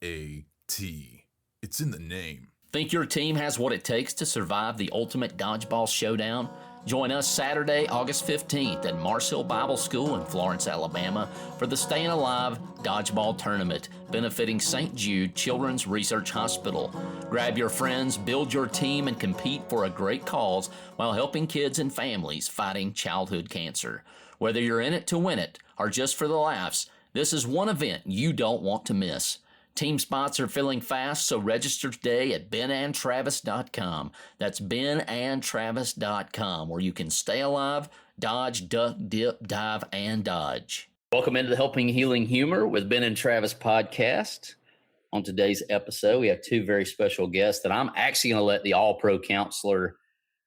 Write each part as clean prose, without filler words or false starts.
A-T. It's in the name. Think your team has what it takes to survive the ultimate dodgeball showdown? Join us Saturday, August 15th at Mars Hill Bible School in Florence, Alabama for the Staying Alive Dodgeball Tournament, benefiting St. Jude Children's Research Hospital. Grab your friends, build your team, and compete for a great cause while helping kids and families fighting childhood cancer. Whether you're in it to win it or just for the laughs, this is one event you don't want to miss. Team spots are filling fast, so register today at benandtravis.com. That's benandtravis.com, where you can stay alive, dodge, duck, dip, dive, and dodge. Welcome into the Helping Healing Humor with Ben and Travis podcast. On today's episode, we have two very special guests that I'm actually going to let the all-pro counselor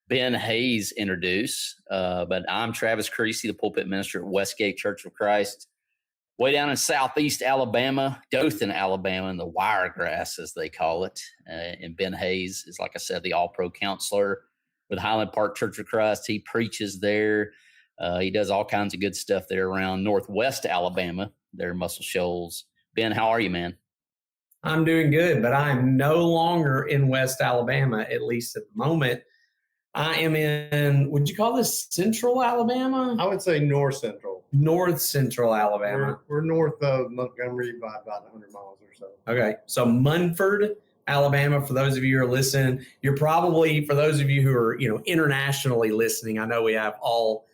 Ben Hayes introduce. But I'm Travis Creasy, the pulpit minister at Westgate Church of Christ, way down in southeast Alabama, Dothan, Alabama, in the Wiregrass, as they call it. And Ben Hayes is, like I said, the all-pro counselor with Highland Park Church of Christ. He preaches there. He does all kinds of good stuff there around northwest Alabama, there in Muscle Shoals. Ben, how are you, man? I'm doing good, but I'm no longer in West Alabama, at least at the moment. I am in, would you call this central Alabama? I would say north central. North central Alabama. We're north of Montgomery by about 100 miles or so. Okay, so Munford, Alabama, for those of you who are listening, you're probably, for those of you who are, internationally listening, I know we have all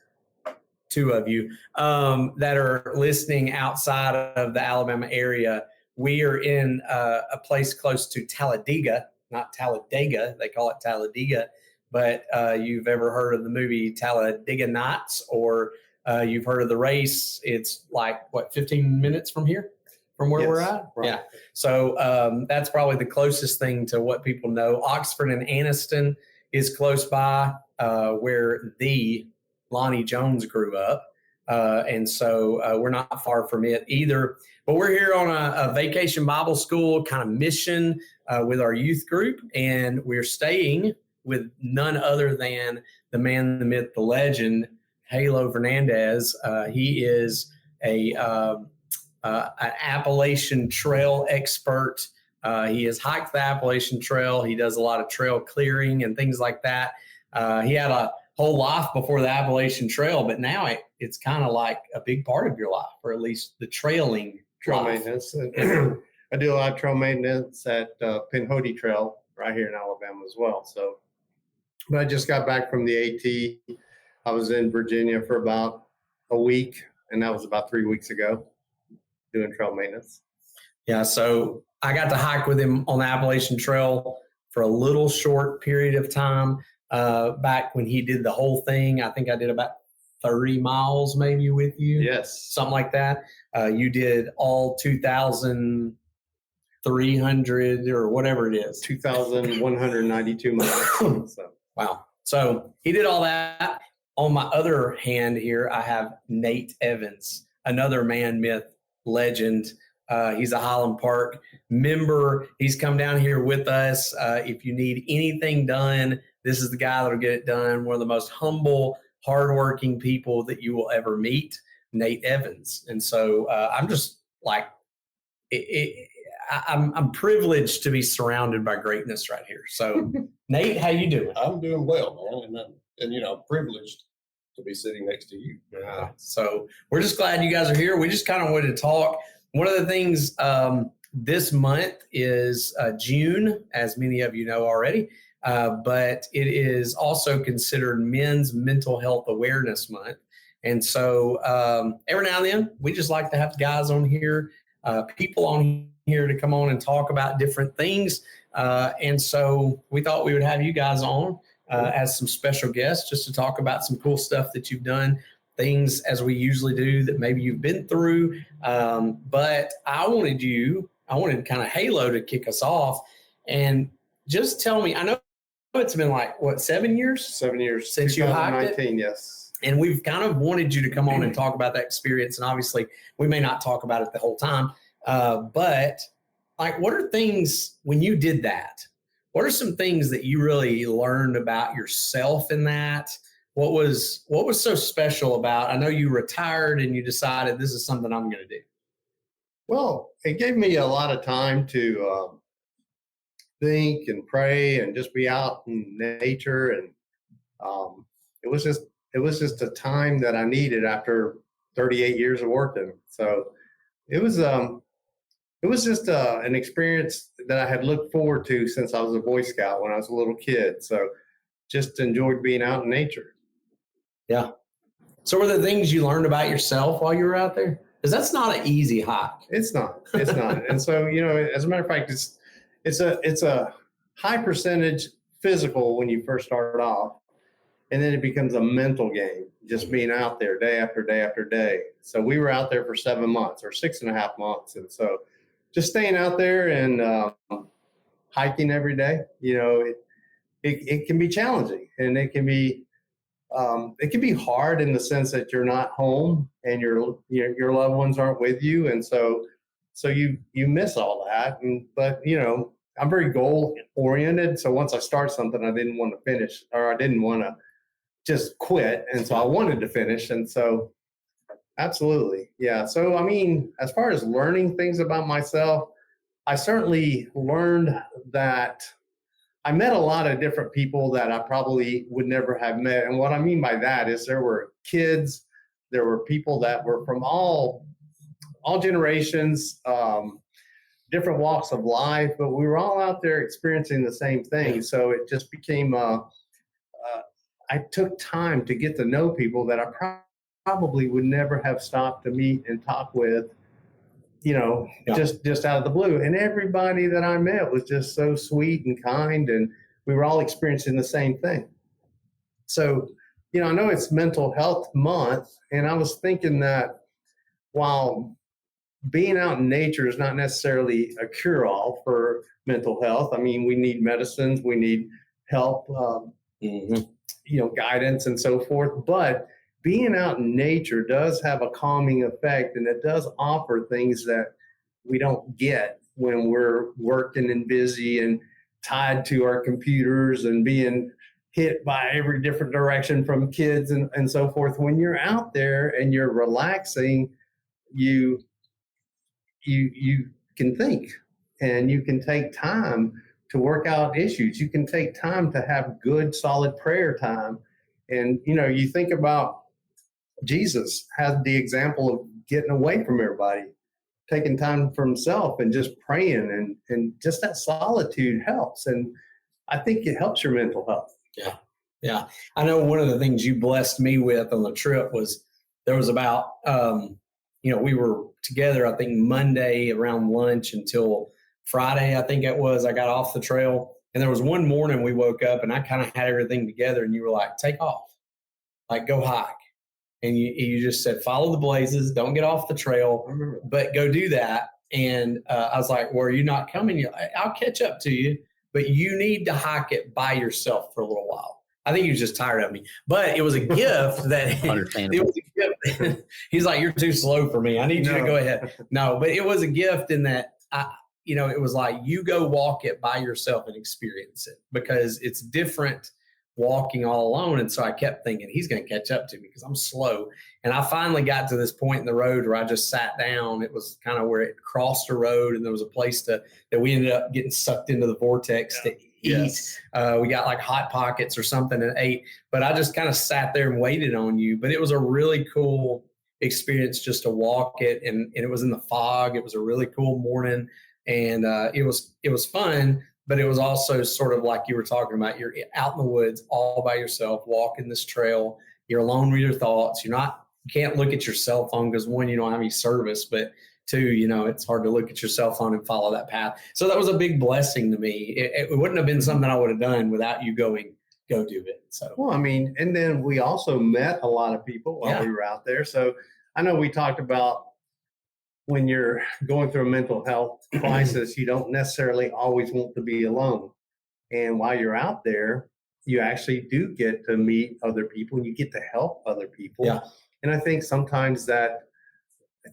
two of you that are listening outside of the Alabama area. We are in a place close to Talladega, not Talladega, they call it Talladega. But you've ever heard of the movie Talladega Nights, or you've heard of the race? It's like, 15 minutes from here, from where we're at? Right. Yeah. So that's probably the closest thing to what people know. Oxford and Anniston is close by, where the Lonnie Jones grew up. And so we're not far from it either. But we're here on a vacation Bible school kind of mission with our youth group, and we're staying with none other than the man, the myth, the legend, Halo Fernandez. He is an Appalachian Trail expert. He has hiked the Appalachian Trail. He does a lot of trail clearing and things like that. He had a whole life before the Appalachian Trail, but now it's kind of like a big part of your life, or at least the trail maintenance. I do a lot of trail maintenance at Pinhoti Trail right here in Alabama as well. So, but I just got back from the AT. I was in Virginia for about a week, and that was about 3 weeks ago, doing trail maintenance. Yeah, so I got to hike with him on the Appalachian Trail for a little short period of time back when he did the whole thing. I think I did about 30 miles maybe with you. Yes. Something like that. You did all 2,300 or whatever it is. 2,192 miles. So. Wow. So he did all that. On my other hand here, I have Nate Evans, another man, myth, legend. He's a Highland Park member. He's come down here with us. If you need anything done, this is the guy that'll get it done. One of the most humble, hardworking people that you will ever meet, Nate Evans. And so I'm just like, I'm privileged to be surrounded by greatness right here. So, Nate, how you doing? I'm doing well, man, and privileged to be sitting next to you. So we're just glad you guys are here. We just kind of wanted to talk. One of the things this month is June, as many of you know already, but it is also considered Men's Mental Health Awareness Month. And so every now and then, we just like to have guys on here, people on here to come on and talk about different things. And so we thought we would have you guys on as some special guests just to talk about some cool stuff that you've done, things as we usually do that maybe you've been through. But I wanted kind of Halo to kick us off and just tell me, I know it's been 7 years? 7 years. Since you hiked it? Yes. And we've kind of wanted you to come on and talk about that experience. And obviously we may not talk about it the whole time. But what are things when you did that? What are some things that you really learned about yourself in that? What was so special about? I know you retired and you decided this is something I'm going to do. Well, it gave me a lot of time to think and pray and just be out in nature, and um, it was just a time that I needed after 38 years of working. So it was just an experience that I had looked forward to since I was a Boy Scout when I was a little kid. So just enjoyed being out in nature. Yeah. So were there things you learned about yourself while you were out there? Because that's not an easy hike. It's not. And so, as a matter of fact, it's a high percentage physical when you first start off, and then it becomes a mental game, just being out there day after day after day. So we were out there for 7 months or 6.5 months, and so just staying out there and hiking every day, it can be challenging, and it can be hard in the sense that you're not home and your loved ones aren't with you, and so you miss all that. But I'm very goal oriented, so once I start something, I didn't want to finish, or I didn't want to just quit, and so I wanted to finish, and so absolutely, yeah. So I mean, as far as learning things about myself, I certainly learned that I met a lot of different people that I probably would never have met. And what I mean by that is there were kids, there were people that were from all generations, different walks of life, but we were all out there experiencing the same thing. So it just became, I took time to get to know people that I probably would never have stopped to meet and talk with, just out of the blue. And everybody that I met was just so sweet and kind, and we were all experiencing the same thing. So, I know it's Mental Health Month, and I was thinking that while being out in nature is not necessarily a cure-all for mental health, I mean, we need medicines, we need help, guidance and so forth, but being out in nature does have a calming effect, and it does offer things that we don't get when we're working and busy and tied to our computers and being hit by every different direction from kids and so forth. When you're out there and you're relaxing, you can think, and you can take time to work out issues. You can take time to have good, solid prayer time. And, you think about Jesus had the example of getting away from everybody, taking time for himself and just praying, and just that solitude helps. And I think it helps your mental health. Yeah. Yeah. I know one of the things you blessed me with on the trip was there was about, we were together, I think Monday around lunch until Friday, I think it was, I got off the trail. And there was one morning we woke up and I kind of had everything together, and you were like, take off, like go hike. And you just said, follow the blazes, don't get off the trail, but go do that. And I was like, well, are you not coming? I'll catch up to you, but you need to hike it by yourself for a little while. I think he was just tired of me, but it was a gift that it was a gift. He's like, you're too slow for me. I need you to go ahead. No, but it was a gift in that, it was like, you go walk it by yourself and experience it, because it's different walking all alone. And so I kept thinking, he's going to catch up to me because I'm slow. And I finally got to this point in the road where I just sat down. It was kind of where it crossed the road, and there was a place that we ended up getting sucked into the vortex to eat. Yes. We got like Hot Pockets or something and ate, but I just kind of sat there and waited on you. But it was a really cool experience just to walk it. And it was in the fog. It was a really cool morning, and it was fun. But it was also sort of like you were talking about, you're out in the woods all by yourself, walking this trail. You're alone with your thoughts. You can't look at your cell phone because, one, you don't have any service, but two, it's hard to look at your cell phone and follow that path. So that was a big blessing to me. It wouldn't have been something I would have done without you going, go do it. So, well, I mean, and then we also met a lot of people while we were out there. So I know we talked about, when you're going through a mental health crisis, you don't necessarily always want to be alone. And while you're out there, you actually do get to meet other people, and you get to help other people. Yeah. And I think sometimes I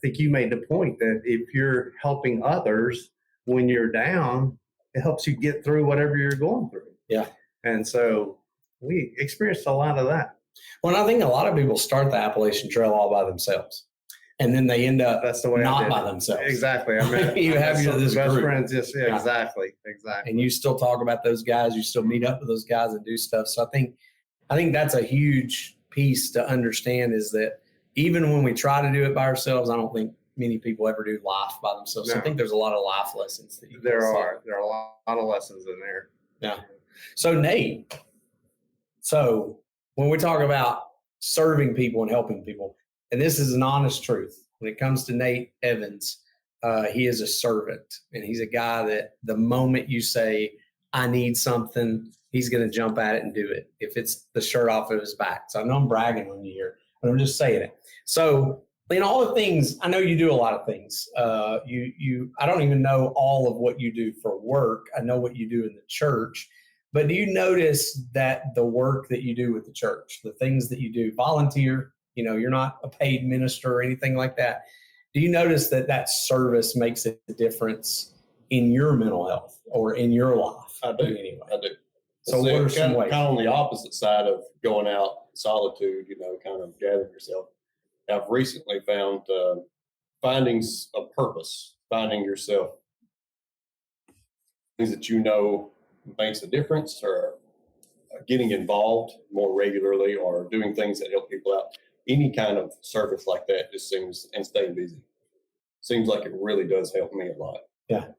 think you made the point that if you're helping others when you're down, it helps you get through whatever you're going through. Yeah. And so we experienced a lot of that. Well, I think a lot of people start the Appalachian Trail all by themselves. and then they end up That's the way I not did by it. themselves. Exactly. I mean, You have this best group. friends. Yes, yeah, Yeah. exactly. And you still talk about those guys. You still meet up with those guys and do stuff. So I think that's a huge piece to understand, is that even when we try to do it by ourselves, I don't think many people ever do life by themselves. So I No. think there's a lot of life lessons that There are a lot of lessons in there. Yeah. So Nate, so when we talk about serving people and helping people, and this is an honest truth, when it comes to Nate Evans, he is a servant, and he's a guy that the moment you say, I need something, he's going to jump at it and do it, if it's the shirt off of his back. So I know I'm bragging on you here, but I'm just saying it. So in all the things, I know you do a lot of things. I don't even know all of what you do for work. I know what you do in the church. But do you notice that the work that you do with the church, the things that you do, volunteer, you're not a paid minister or anything like that. Do you notice that service makes a difference in your mental health or in your life? I do. Anyway. I do. So what are some ways? Kind of on the opposite side of going out in solitude, kind of gathering yourself. I've recently found finding a purpose, finding yourself, things that makes a difference, or getting involved more regularly, or doing things that help people out. Any kind of service like that just seems, and staying busy, seems like it really does help me a lot. Yeah.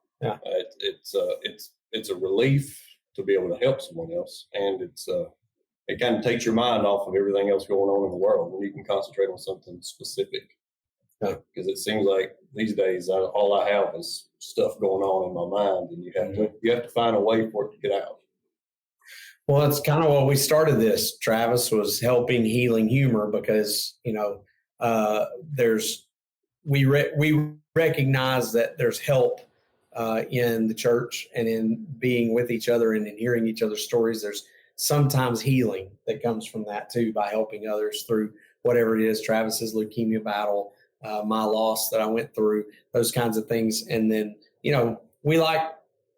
It's a relief to be able to help someone else, and it kind of takes your mind off of everything else going on in the world when you can concentrate on something specific. Because it seems like these days all I have is stuff going on in my mind, and you have to find a way for it to get out. Well, that's kind of what we started this, Travis, was helping healing humor, because we recognize that there's help in the church and in being with each other and in hearing each other's stories. There's sometimes healing that comes from that too, by helping others through whatever it is, Travis's leukemia battle, my loss that I went through, those kinds of things. And then, we like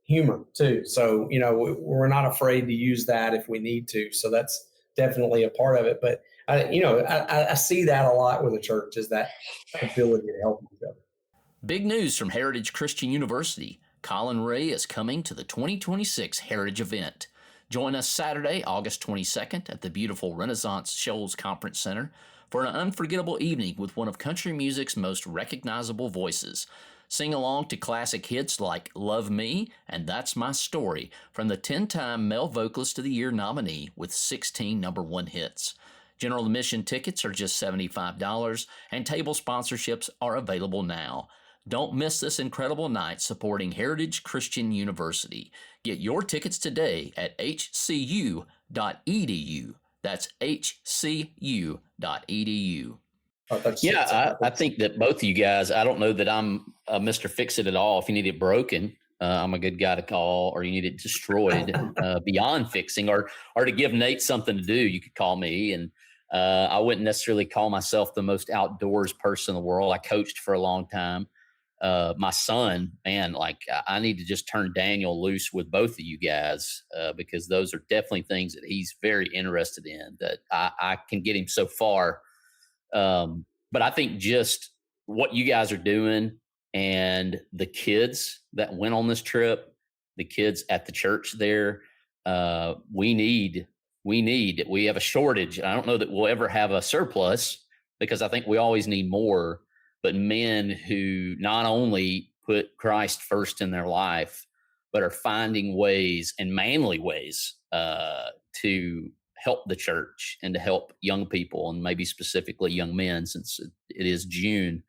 humor too. So, we're not afraid to use that if we need to. So that's definitely a part of it. But I see that a lot with the church, is that ability to help each other. Big news from Heritage Christian University. Colin Ray is coming to the 2026 Heritage event. Join us Saturday, August 22nd at the beautiful Renaissance Shoals Conference Center for an unforgettable evening with one of country music's most recognizable voices. Sing along to classic hits like Love Me and That's My Story from the 10-time Male Vocalist of the Year nominee with 16 #1 hits. General admission tickets are just $75, and table sponsorships are available now. Don't miss this incredible night supporting Heritage Christian University. Get your tickets today at hcu.edu. That's hcu.edu. I think that both of you guys, I don't know that I'm Mr. Fix It at all. If you need it broken, I'm a good guy to call, or you need it destroyed beyond fixing, or to give Nate something to do, you could call me. And I wouldn't necessarily call myself the most outdoors person in the world. I coached for a long time. My son, man, I need to just turn Daniel loose with both of you guys because those are definitely things that he's very interested in, that I can get him so far. But I think just what you guys are doing, and the kids that went on this trip, the kids at the church there, we have a shortage. I don't know that we'll ever have a surplus, because I think we always need more, but men who not only put Christ first in their life, but are finding ways, and manly ways, to help the church and to help young people, and maybe specifically young men, since it is June.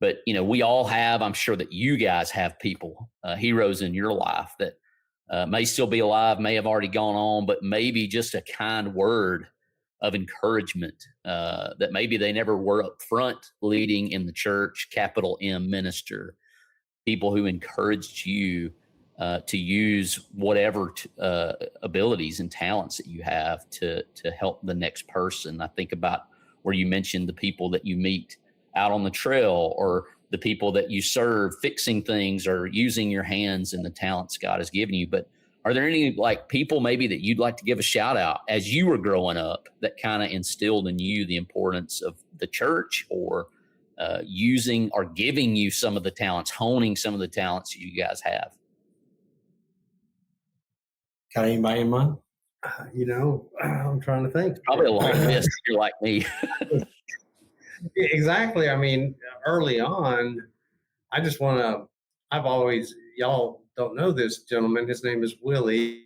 But, we all have, I'm sure that you guys have people, heroes in your life that may still be alive, may have already gone on, but maybe just a kind word of encouragement that maybe they never were up front leading in the church, capital M minister, people who encouraged you to use whatever abilities and talents that you have to help the next person. I think about where you mentioned the people that you meet out on the trail, or the people that you serve fixing things or using your hands and the talents God has given you. But are there any people maybe that you'd like to give a shout out as you were growing up that kind of instilled in you the importance of the church, or using or giving you some of the talents, honing some of the talents you guys have? Got anybody in mind? I'm trying to think. Probably a long list if you're like me. Exactly. I mean, early on, I've always, y'all don't know this gentleman. His name is Willie.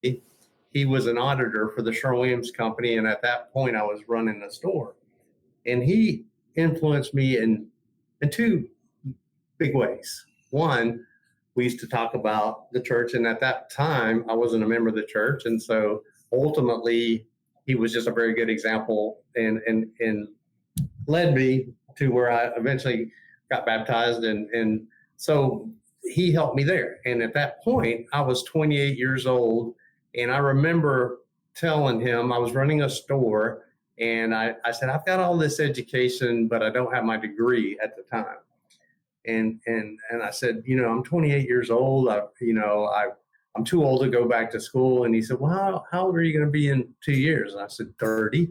He was an auditor for the Sherwin-Williams Company. And at that point, I was running a store. And he influenced me in two big ways. One, we used to talk about the church. And at that time, I wasn't a member of the church. And so ultimately, he was just a very good example and led me to where I eventually got baptized. And so he helped me there. And at that point, I was 28 years old. And I remember telling him I was running a store. And I said, I've got all this education, but I don't have my degree at the time. And I said, I'm 28 years old. I'm too old to go back to school. And he said, well, how old are you going to be in 2 years? And I said, 30.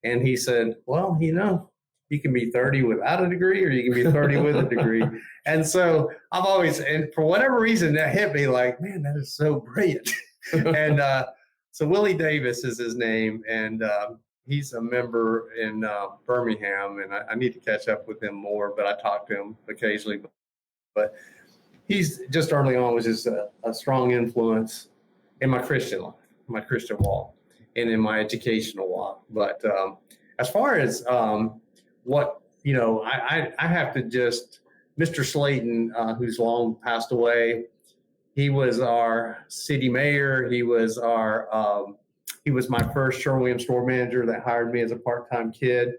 And he said, well, you can be 30 without a degree, or you can be 30 with a degree. And so I've always, and for whatever reason, that hit me like, man, that is so brilliant. And so Willie Davis is his name. And he's a member in Birmingham, and I need to catch up with him more, but I talk to him occasionally. But he's just early on was just a strong influence in my Christian life, my Christian walk, and in my educational walk. But as far as what, I have to just, Mr. Slayton, who's long passed away, he was our city mayor. He was my first Sherwin-Williams store manager that hired me as a part-time kid.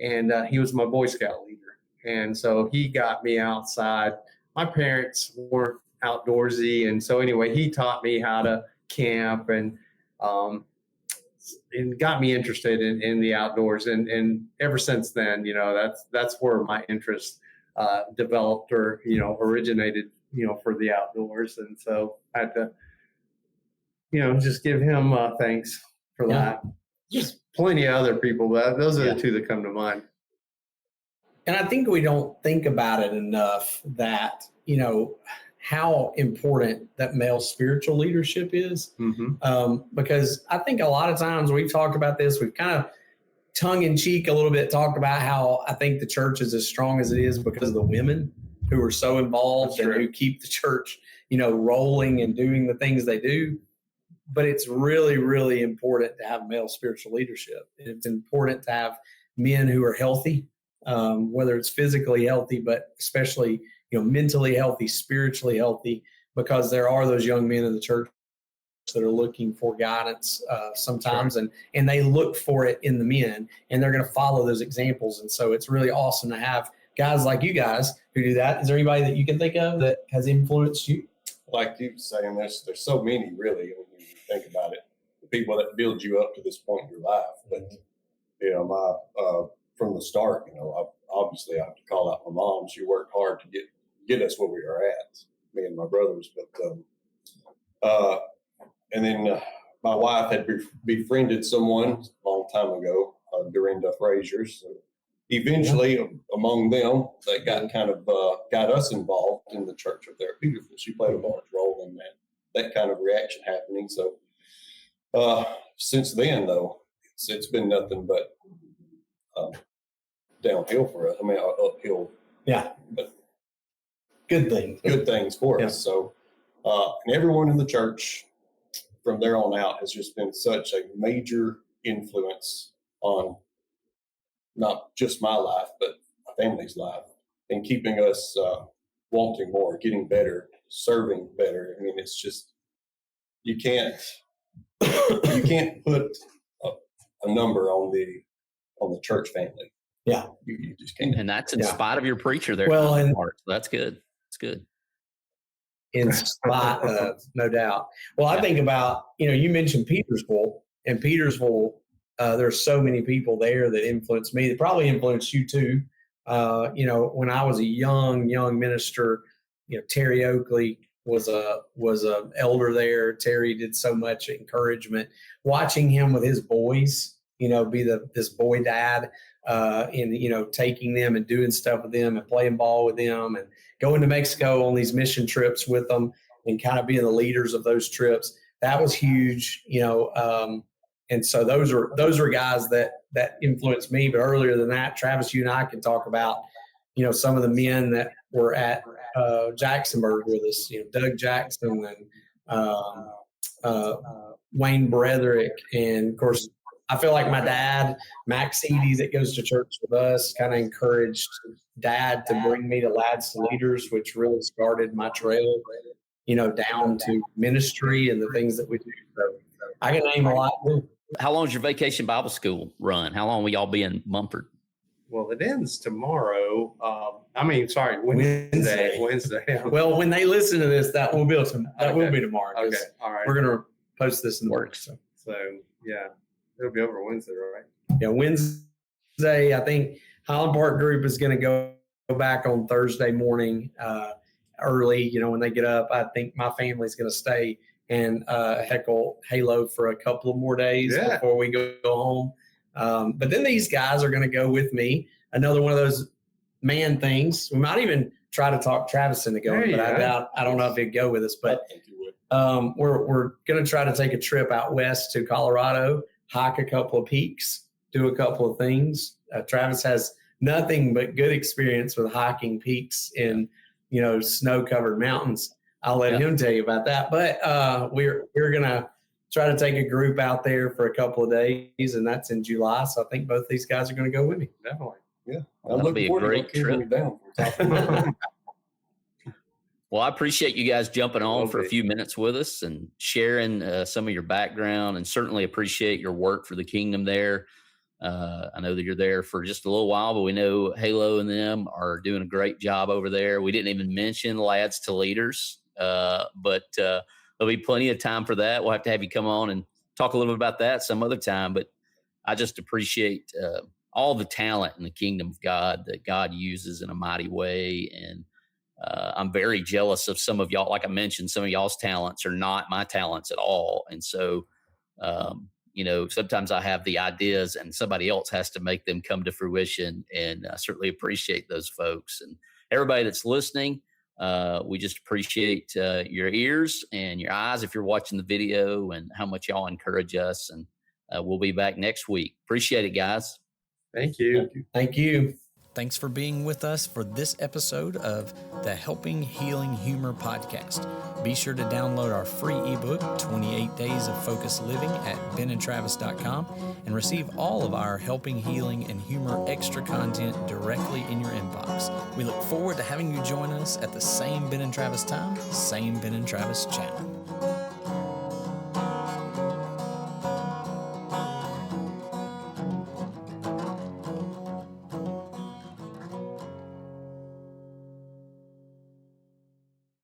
And he was my Boy Scout leader. And so he got me outside. My parents weren't outdoorsy. And so anyway, he taught me how to camp and got me interested in the outdoors. And ever since then, that's where my interest developed or, originated, for the outdoors. And so I had to, just give him thanks for that. Just plenty of other people, but those are the two that come to mind. And I think we don't think about it enough that, how important that male spiritual leadership is. Mm-hmm. Because I think a lot of times we've talked about this, we've kind of tongue in cheek a little bit talked about how I think the church is as strong as it is because of the women who are so involved and who keep the church, rolling and doing the things they do. But it's really, really important to have male spiritual leadership. It's important to have men who are healthy, whether it's physically healthy, but especially, mentally healthy, spiritually healthy, because there are those young men in the church that are looking for guidance sometimes, and they look for it in the men, and they're going to follow those examples. And so it's really awesome to have guys like you guys who do that. Is there anybody that you can think of that has influenced you? Like you were saying, there's so many really when you think about it. The people that build you up to this point in your life. But from the start, obviously I have to call out my mom. She worked hard to get us where we are at, me and my brothers. But and then my wife had befriended someone a long time ago, Dorinda Frazier. So eventually, among them, they got got us involved in the church up there at Beautiful. She played a large role in that kind of reaction happening. So since then, though, it's been nothing but downhill for us. I mean, uphill. Yeah. But good things for us. So, and everyone in the church from there on out has just been such a major influence on not just my life, but my family's life, and keeping us wanting more, getting better, serving better. I mean, it's just, you can't put a number on the church family. Yeah. You just can't. And that's in spite of your preacher there. Well, and so that's good. It's good. In spite of, no doubt. Well, I think about, you mentioned Petersville, and Petersville, there's so many people there that influenced me, that probably influenced you too. When I was a young minister, Terry Oakley was a elder there. Terry did so much encouragement. Watching him with his boys, be this boy dad, and taking them and doing stuff with them and playing ball with them and going to Mexico on these mission trips with them and kind of being the leaders of those trips. That was huge, and so those are guys that influenced me. But earlier than that, Travis, you and I can talk about, some of the men that were at Jacksonburg with us, Doug Jackson and Wayne Brederick. And of course, I feel like my dad, Max Eady, that goes to church with us, kind of encouraged Dad to bring me to Lads to Leaders, which really started my trail, down to ministry and the things that we do. So I can name a lot. How long is your vacation Bible school run? How long will y'all be in Mumford? Well, it ends tomorrow. Wednesday. Well, when they listen to this, that will be tomorrow. Okay, all right. We're gonna post this in the works. So yeah, it'll be over Wednesday, right? Yeah, Wednesday. I think Highland Park Group is going to go back on Thursday morning early. When they get up, I think my family's going to stay and heckle Halo for a couple of more days before we go home. But then these guys are going to go with me. Another one of those man things. We might even try to talk Travis into going, but I don't know if he'd go with us. But we're going to try to take a trip out west to Colorado, hike a couple of peaks, do a couple of things. Travis has nothing but good experience with hiking peaks in snow-covered mountains. I'll let him tell you about that. But we're going to try to take a group out there for a couple of days, and that's in July. So I think both these guys are going to go with me. Definitely. Yeah. That'll be a great trip. Well, I appreciate you guys jumping on for a few minutes with us and sharing some of your background, and certainly appreciate your work for the kingdom there. I know that you're there for just a little while, but we know Halo and them are doing a great job over there. We didn't even mention Lads to Leaders, but there'll be plenty of time for that. We'll have to have you come on and talk a little bit about that some other time. But I just appreciate all the talent in the kingdom of God that God uses in a mighty way. And I'm very jealous of some of y'all. Like I mentioned, some of y'all's talents are not my talents at all. And so, sometimes I have the ideas and somebody else has to make them come to fruition. And I certainly appreciate those folks and everybody that's listening. We just appreciate your ears and your eyes if you're watching the video, and how much y'all encourage us. And we'll be back next week. Appreciate it, guys. Thank you. Thank you. Thanks for being with us for this episode of the Helping Healing Humor podcast. Be sure to download our free ebook, 28 Days of Focused Living, at benandtravis.com, and receive all of our Helping Healing and Humor extra content directly in your inbox. We look forward to having you join us at the same Ben and Travis time, same Ben and Travis channel.